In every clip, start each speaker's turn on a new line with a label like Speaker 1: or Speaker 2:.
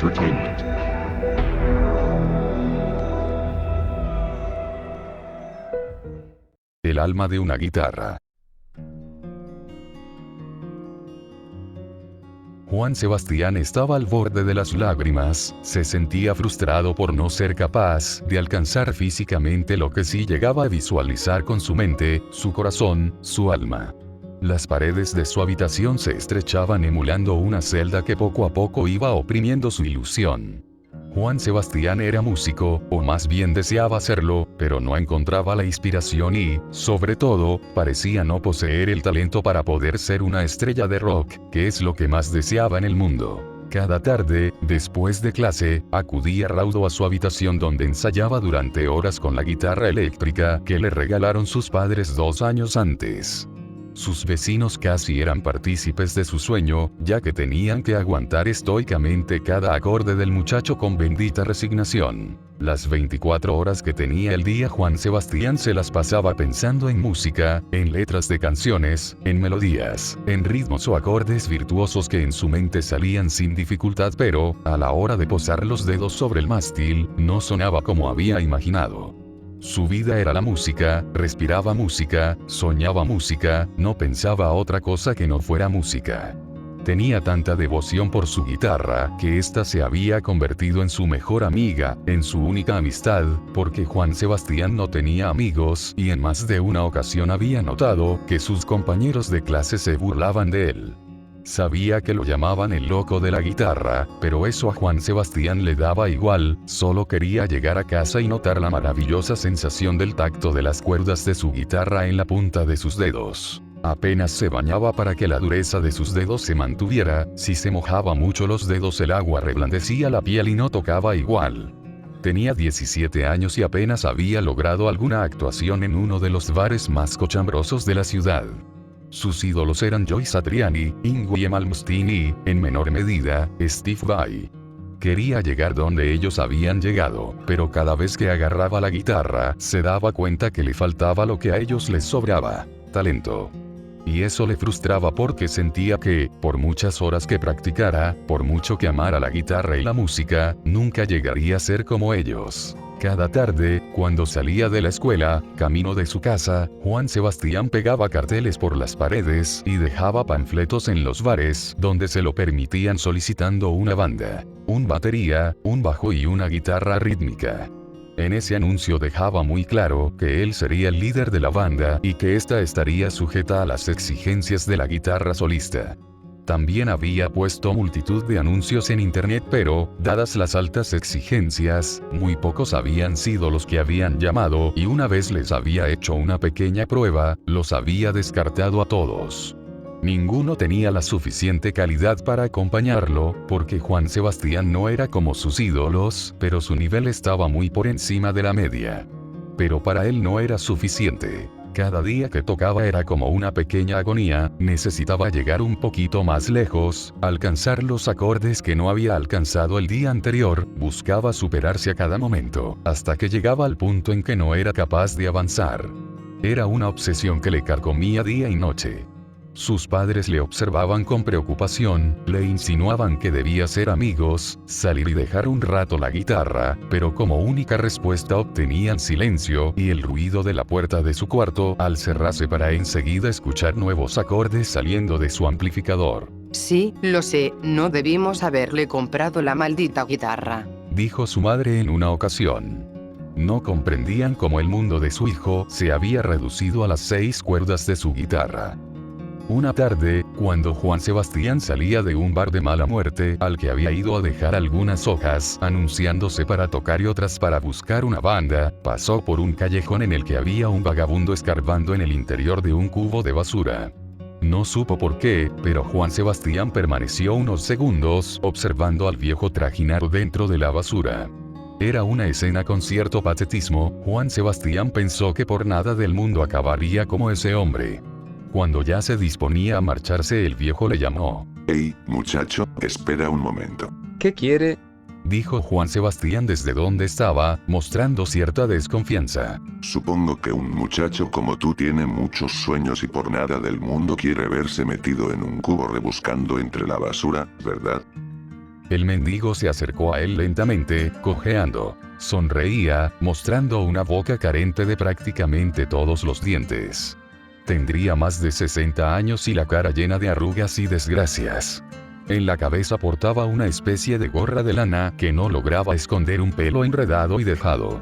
Speaker 1: Entertainment.
Speaker 2: El alma de una guitarra. Juan Sebastián estaba al borde de las lágrimas, se sentía frustrado por no ser capaz de alcanzar físicamente lo que sí llegaba a visualizar con su mente, su corazón, su alma. Las paredes de su habitación se estrechaban emulando una celda que poco a poco iba oprimiendo su ilusión. Juan Sebastián era músico, o más bien deseaba serlo, pero no encontraba la inspiración y, sobre todo, parecía no poseer el talento para poder ser una estrella de rock, que es lo que más deseaba en el mundo. Cada tarde, después de clase, acudía raudo a su habitación donde ensayaba durante horas con la guitarra eléctrica que le regalaron sus padres 2 años antes. Sus vecinos casi eran partícipes de su sueño, ya que tenían que aguantar estoicamente cada acorde del muchacho con bendita resignación. Las 24 horas que tenía el día Juan Sebastián se las pasaba pensando en música, en letras de canciones, en melodías, en ritmos o acordes virtuosos que en su mente salían sin dificultad, pero, a la hora de posar los dedos sobre el mástil, no sonaba como había imaginado. Su vida era la música, respiraba música, soñaba música, no pensaba otra cosa que no fuera música. Tenía tanta devoción por su guitarra, que ésta se había convertido en su mejor amiga, en su única amistad, porque Juan Sebastián no tenía amigos, y en más de una ocasión había notado que sus compañeros de clase se burlaban de él. Sabía que lo llamaban el loco de la guitarra, pero eso a Juan Sebastián le daba igual, solo quería llegar a casa y notar la maravillosa sensación del tacto de las cuerdas de su guitarra en la punta de sus dedos. Apenas se bañaba para que la dureza de sus dedos se mantuviera, si se mojaba mucho los dedos el agua reblandecía la piel y no tocaba igual. Tenía 17 años y apenas había logrado alguna actuación en uno de los bares más cochambrosos de la ciudad. Sus ídolos eran Joe Satriani, Yngwie Malmsteen y, en menor medida, Steve Vai. Quería llegar donde ellos habían llegado, pero cada vez que agarraba la guitarra, se daba cuenta que le faltaba lo que a ellos les sobraba: talento. Y eso le frustraba porque sentía que, por muchas horas que practicara, por mucho que amara la guitarra y la música, nunca llegaría a ser como ellos. Cada tarde, cuando salía de la escuela, camino de su casa, Juan Sebastián pegaba carteles por las paredes y dejaba panfletos en los bares donde se lo permitían solicitando una banda, un batería, un bajo y una guitarra rítmica. En ese anuncio dejaba muy claro que él sería el líder de la banda y que ésta estaría sujeta a las exigencias de la guitarra solista. También había puesto multitud de anuncios en internet, pero, dadas las altas exigencias, muy pocos habían sido los que habían llamado, y una vez les había hecho una pequeña prueba, los había descartado a todos. Ninguno tenía la suficiente calidad para acompañarlo, porque Juan Sebastián no era como sus ídolos, pero su nivel estaba muy por encima de la media. Pero para él no era suficiente. Cada día que tocaba era como una pequeña agonía, necesitaba llegar un poquito más lejos, alcanzar los acordes que no había alcanzado el día anterior, buscaba superarse a cada momento, hasta que llegaba al punto en que no era capaz de avanzar. Era una obsesión que le carcomía día y noche. Sus padres le observaban con preocupación, le insinuaban que debía ser amigos, salir y dejar un rato la guitarra, pero como única respuesta obtenían silencio y el ruido de la puerta de su cuarto al cerrarse para enseguida escuchar nuevos acordes saliendo de su amplificador.
Speaker 3: Sí, lo sé, no debimos haberle comprado la maldita guitarra,
Speaker 2: dijo su madre en una ocasión. No comprendían cómo el mundo de su hijo se había reducido a las 6 cuerdas de su guitarra. Una tarde, cuando Juan Sebastián salía de un bar de mala muerte al que había ido a dejar algunas hojas, anunciándose para tocar y otras para buscar una banda, pasó por un callejón en el que había un vagabundo escarbando en el interior de un cubo de basura. No supo por qué, pero Juan Sebastián permaneció unos segundos observando al viejo trajinar dentro de la basura. Era una escena con cierto patetismo. Juan Sebastián pensó que por nada del mundo acabaría como ese hombre. Cuando ya se disponía a marcharse, el viejo le llamó.
Speaker 4: «Hey, muchacho, espera un momento».
Speaker 5: ¿Qué quiere?,
Speaker 2: dijo Juan Sebastián desde donde estaba, mostrando cierta desconfianza.
Speaker 4: Supongo que un muchacho como tú tiene muchos sueños y por nada del mundo quiere verse metido en un cubo rebuscando entre la basura, ¿verdad?
Speaker 2: El mendigo se acercó a él lentamente, cojeando. Sonreía, mostrando una boca carente de prácticamente todos los dientes. Tendría más de 60 años y la cara llena de arrugas y desgracias. En la cabeza portaba una especie de gorra de lana que no lograba esconder un pelo enredado y dejado.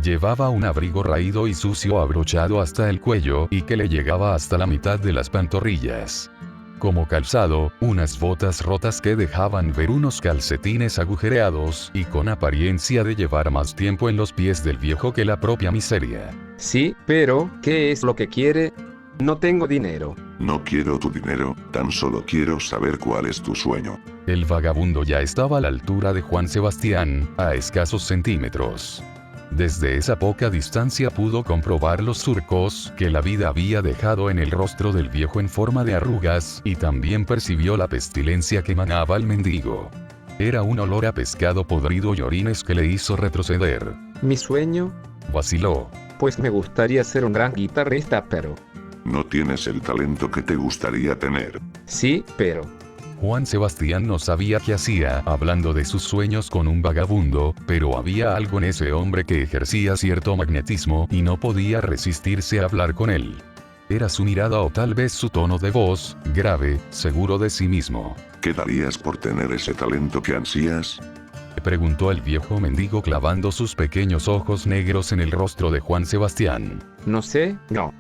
Speaker 2: Llevaba un abrigo raído y sucio abrochado hasta el cuello y que le llegaba hasta la mitad de las pantorrillas. Como calzado, unas botas rotas que dejaban ver unos calcetines agujereados y con apariencia de llevar más tiempo en los pies del viejo que la propia miseria.
Speaker 1: Sí, pero, ¿qué es lo que quiere? No tengo dinero.
Speaker 4: No quiero tu dinero, tan solo quiero saber cuál es tu sueño.
Speaker 2: El vagabundo ya estaba a la altura de Juan Sebastián, a escasos centímetros. Desde esa poca distancia pudo comprobar los surcos que la vida había dejado en el rostro del viejo en forma de arrugas, y también percibió la pestilencia que emanaba el mendigo. Era un olor a pescado podrido y orines que le hizo retroceder.
Speaker 1: ¿Mi sueño?
Speaker 2: Vaciló.
Speaker 1: Pues me gustaría ser un gran guitarrista, pero...
Speaker 4: No tienes el talento que te gustaría tener.
Speaker 1: Sí, pero...
Speaker 2: Juan Sebastián no sabía qué hacía hablando de sus sueños con un vagabundo, pero había algo en ese hombre que ejercía cierto magnetismo y no podía resistirse a hablar con él. Era su mirada o tal vez su tono de voz, grave, seguro de sí mismo.
Speaker 4: ¿Qué darías por tener ese talento que ansías?
Speaker 2: Preguntó el viejo mendigo clavando sus pequeños ojos negros en el rostro de Juan Sebastián.
Speaker 1: No sé, no.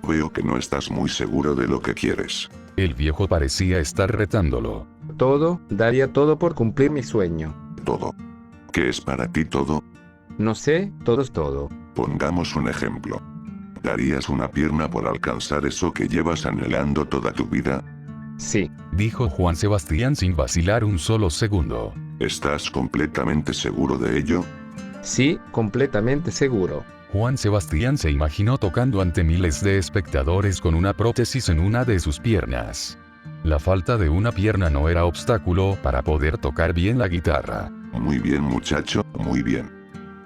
Speaker 4: Veo que no estás muy seguro de lo que quieres.
Speaker 2: El viejo parecía estar retándolo.
Speaker 1: Todo, daría todo por cumplir mi sueño.
Speaker 4: Todo. ¿Qué es para ti todo?
Speaker 1: No sé, todo es todo.
Speaker 4: Pongamos un ejemplo. ¿Darías una pierna por alcanzar eso que llevas anhelando toda tu vida?
Speaker 1: Sí.
Speaker 2: Dijo Juan Sebastián sin vacilar un solo segundo.
Speaker 4: ¿Estás completamente seguro de ello?
Speaker 1: Sí, completamente seguro.
Speaker 2: Juan Sebastián se imaginó tocando ante miles de espectadores con una prótesis en una de sus piernas. La falta de una pierna no era obstáculo para poder tocar bien la guitarra.
Speaker 4: Muy bien, muchacho, muy bien.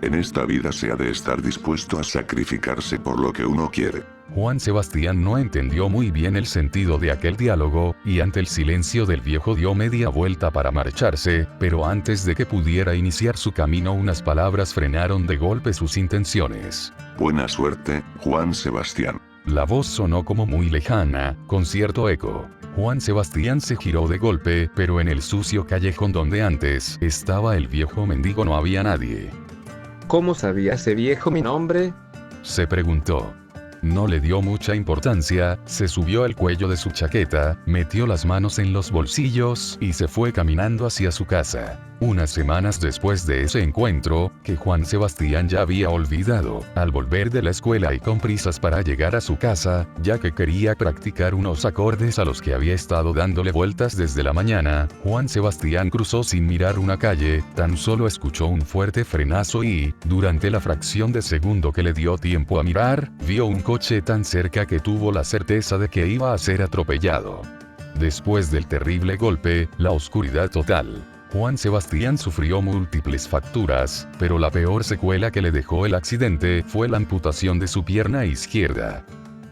Speaker 4: En esta vida se ha de estar dispuesto a sacrificarse por lo que uno quiere.
Speaker 2: Juan Sebastián no entendió muy bien el sentido de aquel diálogo, y ante el silencio del viejo dio media vuelta para marcharse, pero antes de que pudiera iniciar su camino unas palabras frenaron de golpe sus intenciones.
Speaker 4: Buena suerte, Juan Sebastián.
Speaker 2: La voz sonó como muy lejana, con cierto eco. Juan Sebastián se giró de golpe, pero en el sucio callejón donde antes estaba el viejo mendigo no había nadie.
Speaker 1: ¿Cómo sabía ese viejo mi nombre?
Speaker 2: Se preguntó. No le dio mucha importancia, se subió al cuello de su chaqueta, metió las manos en los bolsillos y se fue caminando hacia su casa. Unas semanas después de ese encuentro, que Juan Sebastián ya había olvidado, al volver de la escuela y con prisas para llegar a su casa, ya que quería practicar unos acordes a los que había estado dándole vueltas desde la mañana, Juan Sebastián cruzó sin mirar una calle, tan solo escuchó un fuerte frenazo y, durante la fracción de segundo que le dio tiempo a mirar, vio un coche tan cerca que tuvo la certeza de que iba a ser atropellado. Después del terrible golpe, la oscuridad total. Juan Sebastián sufrió múltiples fracturas, pero la peor secuela que le dejó el accidente fue la amputación de su pierna izquierda.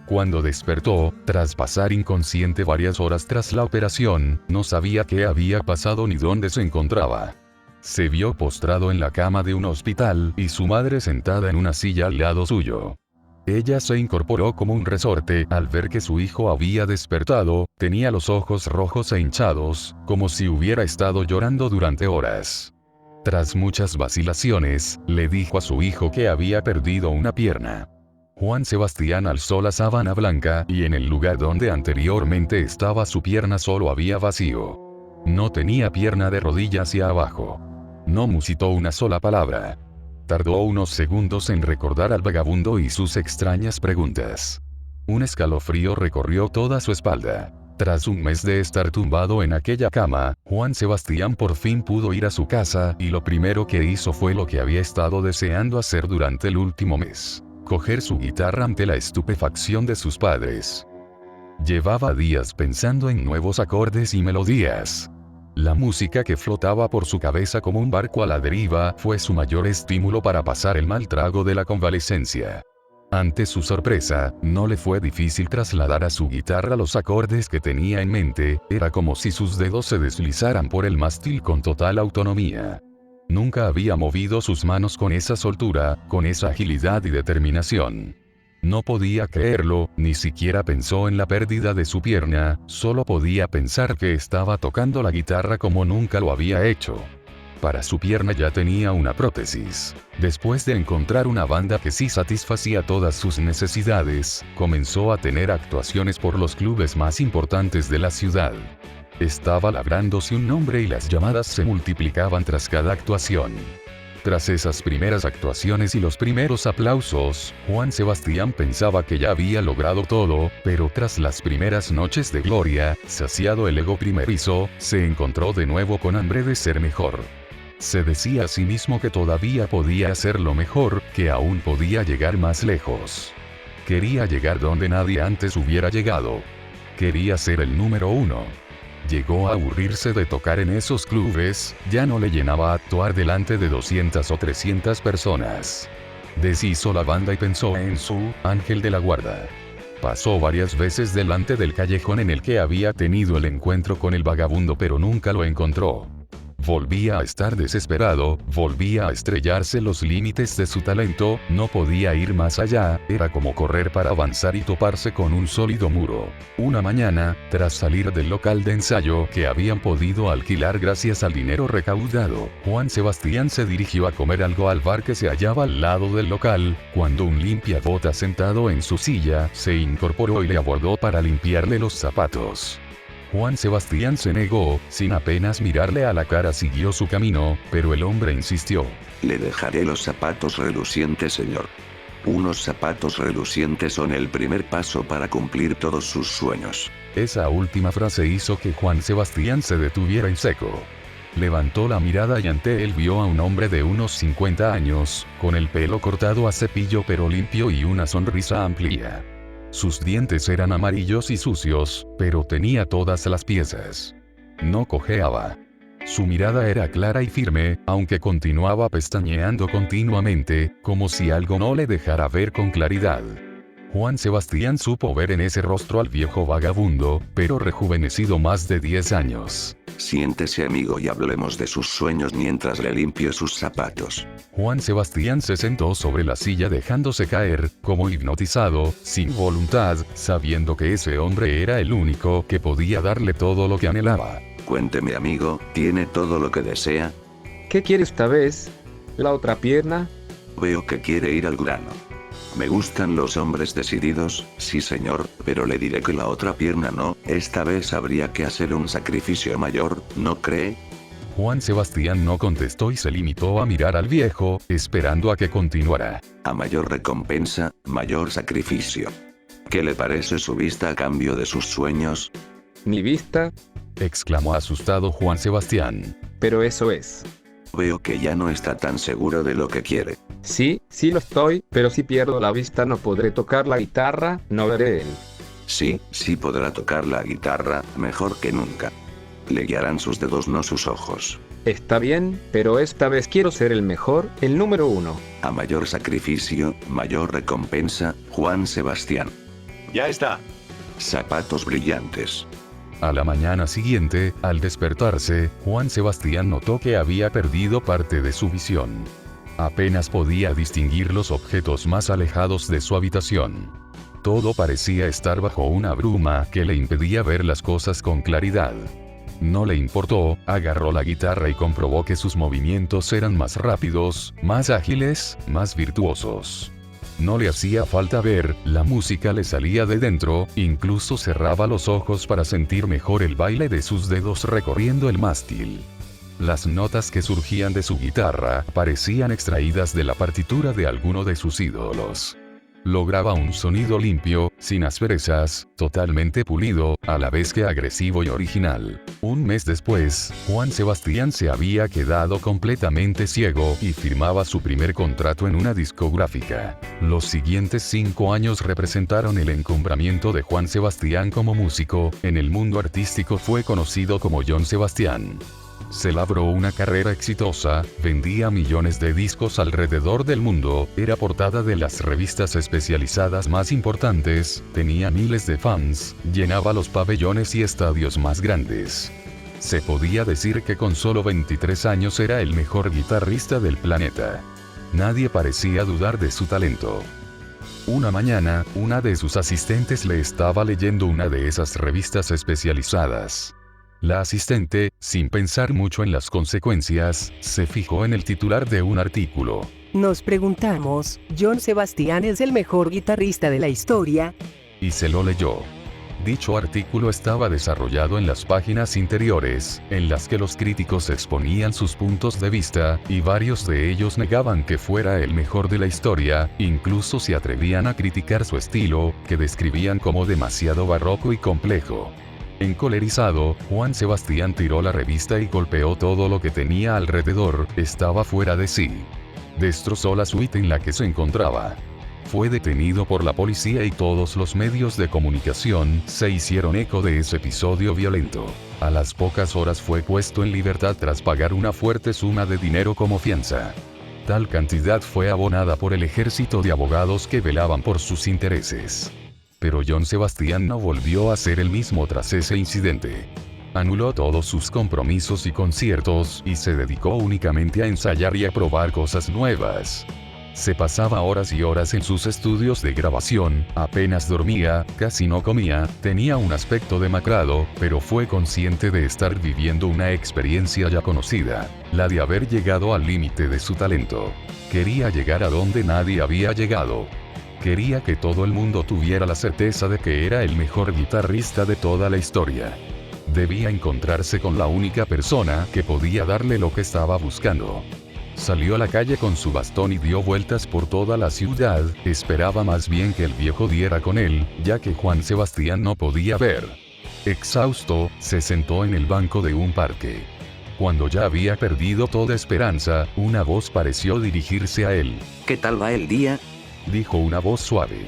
Speaker 2: Cuando despertó, tras pasar inconsciente varias horas tras la operación, no sabía qué había pasado ni dónde se encontraba. Se vio postrado en la cama de un hospital y su madre sentada en una silla al lado suyo. Ella se incorporó como un resorte al ver que su hijo había despertado, tenía los ojos rojos e hinchados, como si hubiera estado llorando durante horas. Tras muchas vacilaciones, le dijo a su hijo que había perdido una pierna. Juan Sebastián alzó la sábana blanca y en el lugar donde anteriormente estaba su pierna solo había vacío. No tenía pierna de rodilla hacia abajo. No musitó una sola palabra. Tardó unos segundos en recordar al vagabundo y sus extrañas preguntas. Un escalofrío recorrió toda su espalda. Tras un mes de estar tumbado en aquella cama, Juan Sebastián por fin pudo ir a su casa y lo primero que hizo fue lo que había estado deseando hacer durante el último mes: coger su guitarra ante la estupefacción de sus padres. Llevaba días pensando en nuevos acordes y melodías. La música que flotaba por su cabeza como un barco a la deriva fue su mayor estímulo para pasar el mal trago de la convalecencia. Ante su sorpresa, no le fue difícil trasladar a su guitarra los acordes que tenía en mente, era como si sus dedos se deslizaran por el mástil con total autonomía. Nunca había movido sus manos con esa soltura, con esa agilidad y determinación. No podía creerlo, ni siquiera pensó en la pérdida de su pierna, solo podía pensar que estaba tocando la guitarra como nunca lo había hecho. Para su pierna ya tenía una prótesis. Después de encontrar una banda que sí satisfacía todas sus necesidades, comenzó a tener actuaciones por los clubes más importantes de la ciudad. Estaba labrándose un nombre y las llamadas se multiplicaban tras cada actuación. Tras esas primeras actuaciones y los primeros aplausos, Juan Sebastián pensaba que ya había logrado todo, pero tras las primeras noches de gloria, saciado el ego primerizo, se encontró de nuevo con hambre de ser mejor. Se decía a sí mismo que todavía podía hacerlo mejor, que aún podía llegar más lejos. Quería llegar donde nadie antes hubiera llegado. Quería ser el número 1. Llegó a aburrirse de tocar en esos clubes, ya no le llenaba actuar delante de 200 o 300 personas. Deshizo la banda y pensó en su ángel de la guarda. Pasó varias veces delante del callejón en el que había tenido el encuentro con el vagabundo pero nunca lo encontró. Volvía a estar desesperado, volvía a estrellarse los límites de su talento, no podía ir más allá, era como correr para avanzar y toparse con un sólido muro. Una mañana, tras salir del local de ensayo que habían podido alquilar gracias al dinero recaudado, Juan Sebastián se dirigió a comer algo al bar que se hallaba al lado del local, cuando un limpiabotas sentado en su silla, se incorporó y le abordó para limpiarle los zapatos. Juan Sebastián se negó, sin apenas mirarle a la cara siguió su camino, pero el hombre insistió.
Speaker 4: Le dejaré los zapatos relucientes, señor. Unos zapatos relucientes son el primer paso para cumplir todos sus sueños.
Speaker 2: Esa última frase hizo que Juan Sebastián se detuviera en seco. Levantó la mirada y ante él vio a un hombre de unos 50 años, con el pelo cortado a cepillo pero limpio y una sonrisa amplia. Sus dientes eran amarillos y sucios, pero tenía todas las piezas. No cojeaba. Su mirada era clara y firme, aunque continuaba pestañeando continuamente, como si algo no le dejara ver con claridad. Juan Sebastián supo ver en ese rostro al viejo vagabundo, pero rejuvenecido más de 10 años.
Speaker 4: Siéntese, amigo, y hablemos de sus sueños mientras le limpio sus zapatos.
Speaker 2: Juan Sebastián se sentó sobre la silla dejándose caer, como hipnotizado, sin voluntad, sabiendo que ese hombre era el único que podía darle todo lo que anhelaba.
Speaker 4: Cuénteme, amigo, ¿tiene todo lo que desea?
Speaker 1: ¿Qué quiere esta vez? ¿La otra pierna?
Speaker 4: Veo que quiere ir al grano. Me gustan los hombres decididos, sí señor, pero le diré que la otra pierna no, esta vez habría que hacer un sacrificio mayor, ¿no cree?
Speaker 2: Juan Sebastián no contestó y se limitó a mirar al viejo, esperando a que continuara.
Speaker 4: A mayor recompensa, mayor sacrificio. ¿Qué le parece su vista a cambio de sus sueños?
Speaker 1: ¿Mi vista?
Speaker 2: Exclamó asustado Juan Sebastián.
Speaker 1: Pero eso es.
Speaker 4: Veo que ya no está tan seguro de lo que quiere.
Speaker 1: Sí, sí lo estoy, pero si pierdo la vista no podré tocar la guitarra, no veré él.
Speaker 4: Sí, sí podrá tocar la guitarra, mejor que nunca. Le guiarán sus dedos, no sus ojos.
Speaker 1: Está bien, pero esta vez quiero ser el mejor, el número 1.
Speaker 4: A mayor sacrificio, mayor recompensa, Juan Sebastián.
Speaker 5: Ya está.
Speaker 4: Zapatos brillantes.
Speaker 2: A la mañana siguiente, al despertarse, Juan Sebastián notó que había perdido parte de su visión. Apenas podía distinguir los objetos más alejados de su habitación. Todo parecía estar bajo una bruma que le impedía ver las cosas con claridad. No le importó, agarró la guitarra y comprobó que sus movimientos eran más rápidos, más ágiles, más virtuosos. No le hacía falta ver, la música le salía de dentro, incluso cerraba los ojos para sentir mejor el baile de sus dedos recorriendo el mástil. Las notas que surgían de su guitarra parecían extraídas de la partitura de alguno de sus ídolos. Lograba un sonido limpio, sin asperezas, totalmente pulido, a la vez que agresivo y original. Un mes después, Juan Sebastián se había quedado completamente ciego y firmaba su primer contrato en una discográfica. Los siguientes 5 años representaron el encumbramiento de Juan Sebastián como músico, en el mundo artístico fue conocido como John Sebastián. Se labró una carrera exitosa, vendía millones de discos alrededor del mundo, era portada de las revistas especializadas más importantes, tenía miles de fans, llenaba los pabellones y estadios más grandes. Se podía decir que con solo 23 años era el mejor guitarrista del planeta. Nadie parecía dudar de su talento. Una mañana, una de sus asistentes le estaba leyendo una de esas revistas especializadas. La asistente, sin pensar mucho en las consecuencias, se fijó en el titular de un artículo.
Speaker 5: Nos preguntamos, ¿John Sebastian es el mejor guitarrista de la historia?
Speaker 2: Y se lo leyó. Dicho artículo estaba desarrollado en las páginas interiores, en las que los críticos exponían sus puntos de vista, y varios de ellos negaban que fuera el mejor de la historia, incluso se atrevían a criticar su estilo, que describían como demasiado barroco y complejo. Encolerizado, Juan Sebastián tiró la revista y golpeó todo lo que tenía alrededor, estaba fuera de sí. Destrozó la suite en la que se encontraba. Fue detenido por la policía y todos los medios de comunicación se hicieron eco de ese episodio violento. A las pocas horas fue puesto en libertad tras pagar una fuerte suma de dinero como fianza. Tal cantidad fue abonada por el ejército de abogados que velaban por sus intereses. Pero John Sebastian no volvió a ser el mismo tras ese incidente. Anuló todos sus compromisos y conciertos y se dedicó únicamente a ensayar y a probar cosas nuevas. Se pasaba horas y horas en sus estudios de grabación, apenas dormía, casi no comía, tenía un aspecto demacrado, pero fue consciente de estar viviendo una experiencia ya conocida, la de haber llegado al límite de su talento. Quería llegar a donde nadie había llegado. Quería que todo el mundo tuviera la certeza de que era el mejor guitarrista de toda la historia. Debía encontrarse con la única persona que podía darle lo que estaba buscando. Salió a la calle con su bastón y dio vueltas por toda la ciudad, esperaba más bien que el viejo diera con él, ya que Juan Sebastián no podía ver. Exhausto, se sentó en el banco de un parque. Cuando ya había perdido toda esperanza, una voz pareció dirigirse a él.
Speaker 6: ¿Qué tal va el día?
Speaker 2: Dijo una voz suave.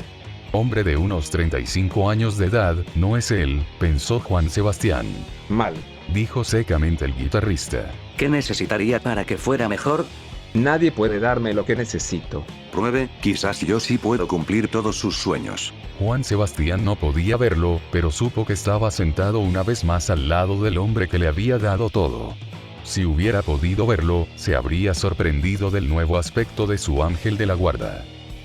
Speaker 2: Hombre de unos 35 años de edad, no es él, pensó Juan Sebastián.
Speaker 1: Mal.
Speaker 2: Dijo secamente el guitarrista.
Speaker 6: ¿Qué necesitaría para que fuera mejor?
Speaker 1: Nadie puede darme lo que necesito.
Speaker 4: Pruebe, quizás yo sí puedo cumplir todos sus sueños.
Speaker 2: Juan Sebastián no podía verlo, pero supo que estaba sentado una vez más al lado del hombre que le había dado todo. Si hubiera podido verlo, se habría sorprendido del nuevo aspecto de su ángel de la guarda.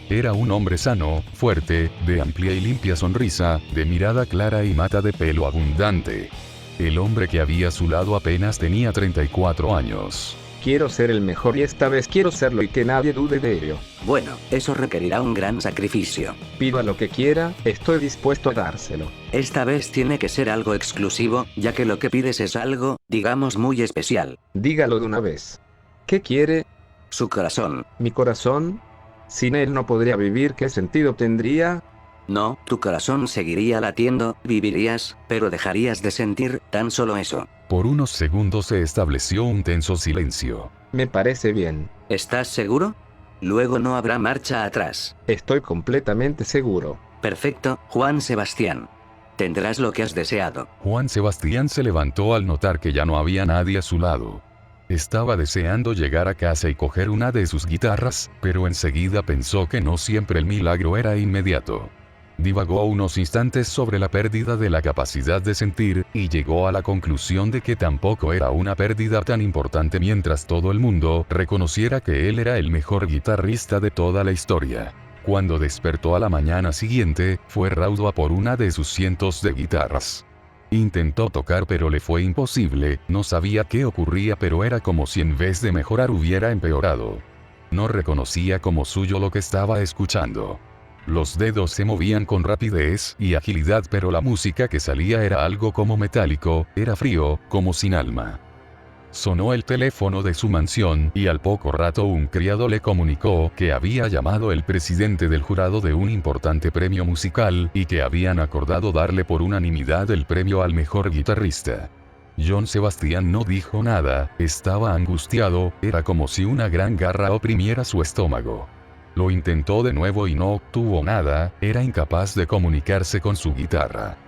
Speaker 2: Era un hombre sano, fuerte, de amplia y limpia sonrisa, de mirada clara y mata de pelo abundante. El hombre que había a su lado apenas tenía 34 años.
Speaker 1: Quiero ser el mejor y esta vez quiero serlo y que nadie dude de ello.
Speaker 6: Bueno, eso requerirá un gran sacrificio.
Speaker 1: Pida lo que quiera, estoy dispuesto a dárselo.
Speaker 6: Esta vez tiene que ser algo exclusivo, ya que lo que pides es algo, digamos, muy especial.
Speaker 1: Dígalo de una vez. ¿Qué quiere?
Speaker 6: Su corazón.
Speaker 1: ¿Mi corazón? Sin él no podría vivir, ¿qué sentido tendría?
Speaker 6: No, tu corazón seguiría latiendo, vivirías, pero dejarías de sentir, tan solo eso.
Speaker 2: Por unos segundos se estableció un tenso silencio.
Speaker 1: Me parece bien.
Speaker 6: ¿Estás seguro? Luego no habrá marcha atrás.
Speaker 1: Estoy completamente seguro.
Speaker 6: Perfecto, Juan Sebastián. Tendrás lo que has deseado.
Speaker 2: Juan Sebastián se levantó al notar que ya no había nadie a su lado. Estaba deseando llegar a casa y coger una de sus guitarras, pero enseguida pensó que no siempre el milagro era inmediato. Divagó unos instantes sobre la pérdida de la capacidad de sentir, y llegó a la conclusión de que tampoco era una pérdida tan importante mientras todo el mundo reconociera que él era el mejor guitarrista de toda la historia. Cuando despertó a la mañana siguiente, fue raudo a por una de sus cientos de guitarras. Intentó tocar pero le fue imposible, no sabía qué ocurría pero era como si en vez de mejorar hubiera empeorado. No reconocía como suyo lo que estaba escuchando. Los dedos se movían con rapidez y agilidad pero la música que salía era algo como metálico, era frío, como sin alma. Sonó el teléfono de su mansión y al poco rato un criado le comunicó que había llamado el presidente del jurado de un importante premio musical y que habían acordado darle por unanimidad el premio al mejor guitarrista. John Sebastián no dijo nada, estaba angustiado, era como si una gran garra oprimiera su estómago. Lo intentó de nuevo y no obtuvo nada, era incapaz de comunicarse con su guitarra.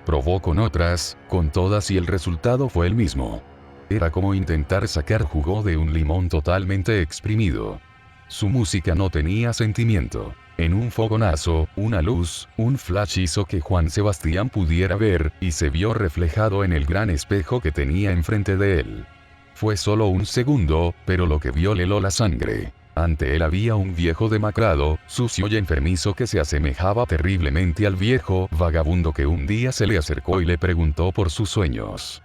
Speaker 2: Probó con otras, con todas y el resultado fue el mismo. Era como intentar sacar jugo de un limón totalmente exprimido. Su música no tenía sentimiento. En un fogonazo, una luz, un flash hizo que Juan Sebastián pudiera ver, y se vio reflejado en el gran espejo que tenía enfrente de él. Fue solo un segundo, pero lo que vio le heló la sangre. Ante él había un viejo demacrado, sucio y enfermizo que se asemejaba terriblemente al viejo vagabundo que un día se le acercó y le preguntó por sus sueños.